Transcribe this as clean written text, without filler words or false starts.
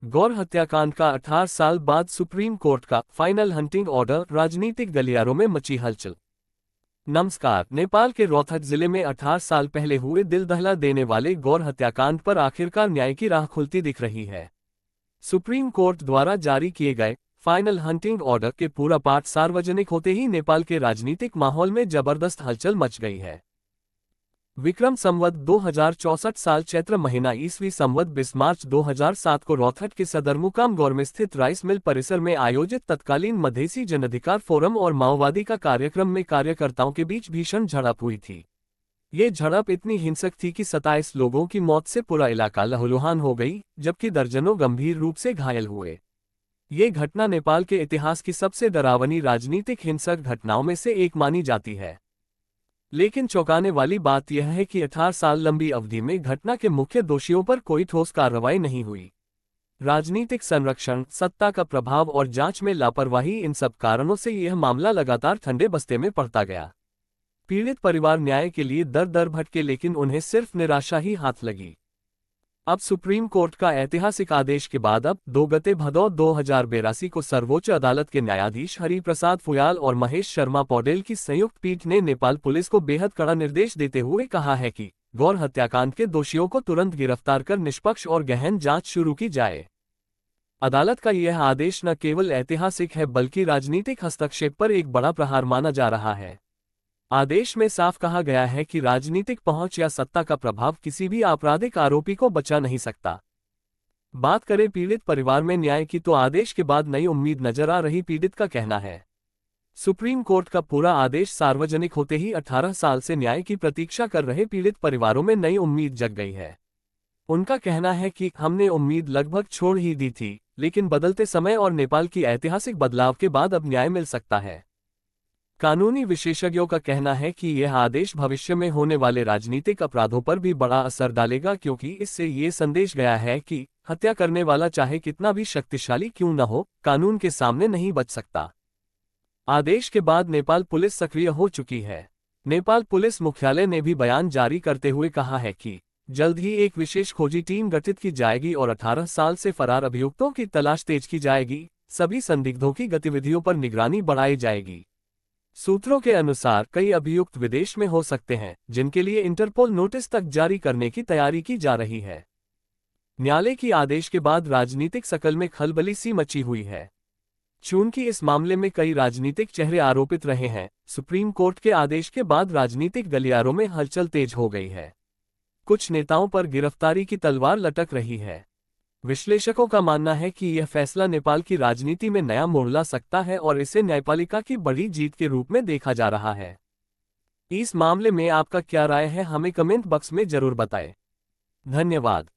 गौर हत्याकांड का 18 साल बाद सुप्रीम कोर्ट का फाइनल हंटिंग ऑर्डर, राजनीतिक गलियारों में मची हलचल। नमस्कार। नेपाल के रोहतक जिले में 18 साल पहले हुए दिल दहला देने वाले गौर हत्याकांड पर आखिरकार न्याय की राह खुलती दिख रही है। सुप्रीम कोर्ट द्वारा जारी किए गए फाइनल हंटिंग ऑर्डर के पूरा पाठ सार्वजनिक होते ही नेपाल के राजनीतिक माहौल में जबरदस्त हलचल मच गई है। विक्रम संवत 2064 साल चैत्र महीना ईस्वी संवत 20 मार्च 2007 को रोहतक के सदरमुकाम गौर में स्थित राइस मिल परिसर में आयोजित तत्कालीन मधेसी जनअधिकार फोरम और माओवादी का कार्यक्रम में कार्यकर्ताओं के बीच भीषण झड़प हुई थी। ये झड़प इतनी हिंसक थी कि 27 लोगों की मौत से पूरा इलाका लहूलुहान हो गई, जबकि दर्जनों गंभीर रूप से घायल हुए। ये घटना नेपाल के इतिहास की सबसे डरावनी राजनीतिक हिंसक घटनाओं में से एक मानी जाती है। लेकिन चौंकाने वाली बात यह है कि 18 साल लंबी अवधि में घटना के मुख्य दोषियों पर कोई ठोस कार्रवाई नहीं हुई। राजनीतिक संरक्षण, सत्ता का प्रभाव और जांच में लापरवाही, इन सब कारणों से यह मामला लगातार ठंडे बस्ते में पड़ता गया। पीड़ित परिवार न्याय के लिए दर दर भटके, लेकिन उन्हें सिर्फ निराशा ही हाथ लगी। अब सुप्रीम कोर्ट का ऐतिहासिक आदेश के बाद अब 2 गते भदौ 2082 को सर्वोच्च अदालत के न्यायाधीश हरिप्रसाद फुयाल और महेश शर्मा पौडेल की संयुक्त पीठ ने नेपाल पुलिस को बेहद कड़ा निर्देश देते हुए कहा है कि गौर हत्याकांड के दोषियों को तुरंत गिरफ्तार कर निष्पक्ष और गहन जांच शुरू की जाए। अदालत का यह आदेश न केवल ऐतिहासिक है बल्कि राजनीतिक हस्तक्षेप पर एक बड़ा प्रहार माना जा रहा है। आदेश में साफ कहा गया है कि राजनीतिक पहुंच या सत्ता का प्रभाव किसी भी आपराधिक आरोपी को बचा नहीं सकता। बात करें पीड़ित परिवार में न्याय की, तो आदेश के बाद नई उम्मीद नजर आ रही। पीड़ित का कहना है, सुप्रीम कोर्ट का पूरा आदेश सार्वजनिक होते ही 18 साल से न्याय की प्रतीक्षा कर रहे पीड़ित परिवारों में नई उम्मीद जग गई है। उनका कहना है कि हमने उम्मीद लगभग छोड़ ही दी थी, लेकिन बदलते समय और नेपाल की ऐतिहासिक बदलाव के बाद अब न्याय मिल सकता है। कानूनी विशेषज्ञों का कहना है कि यह आदेश भविष्य में होने वाले राजनीतिक अपराधों पर भी बड़ा असर डालेगा, क्योंकि इससे ये संदेश गया है कि हत्या करने वाला चाहे कितना भी शक्तिशाली क्यों न हो, कानून के सामने नहीं बच सकता। आदेश के बाद नेपाल पुलिस सक्रिय हो चुकी है। नेपाल पुलिस मुख्यालय ने भी बयान जारी करते हुए कहा है कि जल्द ही एक विशेष खोजी टीम गठित की जाएगी और 18 साल से फरार अभियुक्तों की तलाश तेज की जाएगी। सभी संदिग्धों की गतिविधियों पर निगरानी बढ़ाई जाएगी। सूत्रों के अनुसार कई अभियुक्त विदेश में हो सकते हैं, जिनके लिए इंटरपोल नोटिस तक जारी करने की तैयारी की जा रही है। न्यायालय की आदेश के बाद राजनीतिक सर्कल में खलबली सी मची हुई है। चूंकि इस मामले में कई राजनीतिक चेहरे आरोपित रहे हैं, सुप्रीम कोर्ट के आदेश के बाद राजनीतिक गलियारों में हलचल तेज हो गई है। कुछ नेताओं पर गिरफ्तारी की तलवार लटक रही है। विश्लेषकों का मानना है कि यह फैसला नेपाल की राजनीति में नया मोड़ ला सकता है और इसे न्यायपालिका की बड़ी जीत के रूप में देखा जा रहा है। इस मामले में आपका क्या राय है, हमें कमेंट बॉक्स में जरूर बताएं। धन्यवाद।